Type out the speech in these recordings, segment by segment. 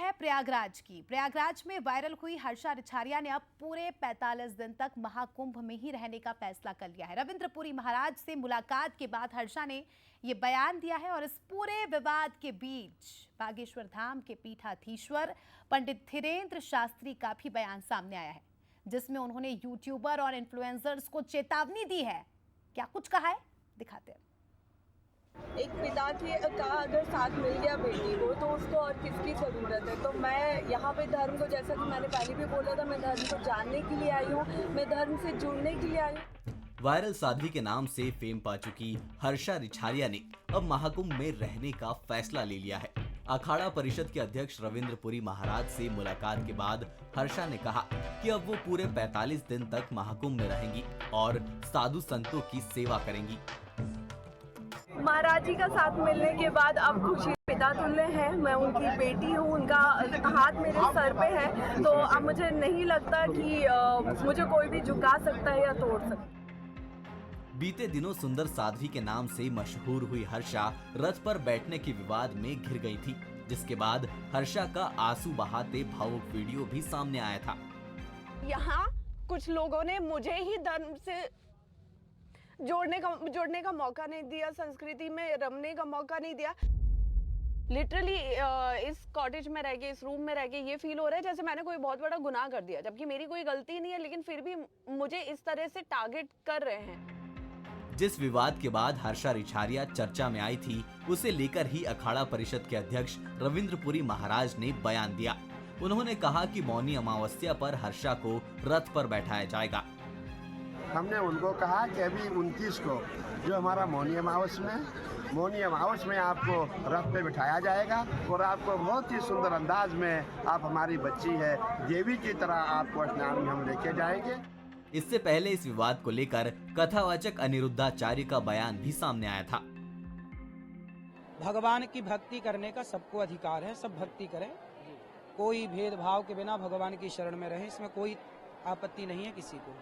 है प्रयागराज की। प्रयागराज में वायरल हुई हर्षा रिछारिया ने अब पूरे 45 दिन तक महाकुंभ में ही रहने का फैसला कर लिया है। रविंद्रपुरी महाराज से मुलाकात के बाद हर्षा ने ये बयान दिया है और इस पूरे विवाद के बीच बागेश्वर धाम के पीठाधीश्वर पंडित धीरेन्द्र शास्त्री का भी बयान सामने आया है, जिसमें उन्होंने यूट्यूबर और इन्फ्लुएंसर्स को चेतावनी दी है। क्या कुछ कहा है, दिखाते हैं। एक पिता का अगर साथ मिल गया बेटी को तो उसको और किसकी ज़रूरत है। तो मैं यहाँ पे धर्म को, जैसा कि मैंने पहले भी बोला था, मैं धर्म को जानने के लिए आई हूँ, मैं धर्म से जुड़ने के लिए आई हूँ। वायरल साध्वी के नाम से फेम पा चुकी हर्षा रिछारिया ने अब महाकुंभ में रहने का फैसला ले लिया है। अखाड़ा परिषद के अध्यक्ष रविंद्रपुरी महाराज से मुलाकात के बाद हर्षा ने कहा कि अब वो पूरे 45 दिन तक महाकुंभ में रहेंगी और साधु संतों की सेवा करेंगी। महाराज जी का साथ मिलने के बाद अब खुशी पिता तुल्य है, मैं उनकी बेटी हूँ, उनका हाथ मेरे सर पे है, तो अब मुझे नहीं लगता कि मुझे कोई भी झुका सकता है या तोड़ सकता है। बीते दिनों सुंदर साध्वी के नाम से मशहूर हुई हर्षा रथ पर बैठने के विवाद में घिर गई थी, जिसके बाद हर्षा का आंसू बहाते भावुक वीडियो भी सामने आया था। यहाँ कुछ लोगों ने मुझे ही धर्म से जोड़ने का मौका नहीं दिया, संस्कृति में रमने का मौका नहीं दिया। लिटरली इस कॉटेज में रह के, इस रूम में रह के ये फील हो रहा है जैसे मैंने कोई बहुत बड़ा गुनाह कर दिया, जबकि मेरी कोई गलती नहीं है, लेकिन फिर भी मुझे इस तरह से टारगेट कर रहे हैं। जिस विवाद के बाद हर्षा रिछारिया चर्चा में आई थी, उसे लेकर ही अखाड़ा परिषद के अध्यक्ष रविंद्रपुरी महाराज ने बयान दिया। उन्होंने कहा कि मौनी अमावस्या पर हर्षा को रथ पर बैठाया जाएगा। हमने उनको कहा कि अभी 29 को जो हमारा मौनी अमावस में आपको रथ पे बिठाया जाएगा और आपको बहुत ही सुंदर अंदाज में, आप हमारी बच्ची है, देवी की तरह आपको स्नान में हम लेके जाएंगे। इससे पहले इस विवाद को लेकर कथावाचक अनिरुद्धाचार्य का बयान भी सामने आया था। भगवान की भक्ति करने का सबको अधिकार है, सब भक्ति करें, कोई भेदभाव के बिना भगवान की शरण में रहे, इसमें कोई आपत्ति नहीं है किसी को।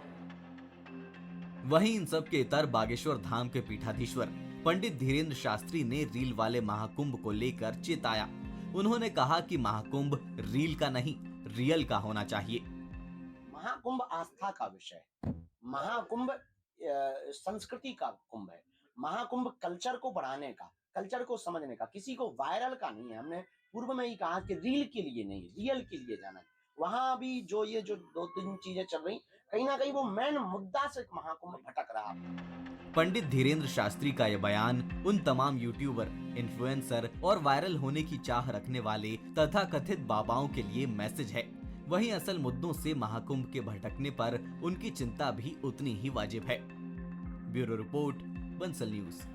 वहीं इन सब के इतर बागेश्वर धाम के पीठाधीश्वर पंडित धीरेन्द्र शास्त्री ने रील वाले महाकुंभ को लेकर चेताया। उन्होंने कहा कि महाकुंभ रील का नहीं, रियल का होना चाहिए। महाकुंभ आस्था का विषय है, महाकुंभ संस्कृति का कुंभ है, महाकुंभ कल्चर को बढ़ाने का, कल्चर को समझने का, किसी को वायरल का नहीं है। हमने पूर्व में ही कहा कि रील के लिए नहीं, रियल के लिए जाना है। वहां भी जो 2-3 चीजें चल रही, कहीं ना कहीं वो मेन मुद्दा से महाकुंभ भटक रहा। पंडित धीरेन्द्र शास्त्री का यह बयान उन तमाम यूट्यूबर, इन्फ्लुएंसर और वायरल होने की चाह रखने वाले तथा कथित बाबाओं के लिए मैसेज है। वहीं असल मुद्दों से महाकुंभ के भटकने पर उनकी चिंता भी उतनी ही वाजिब है। Bureau report, Bansal news.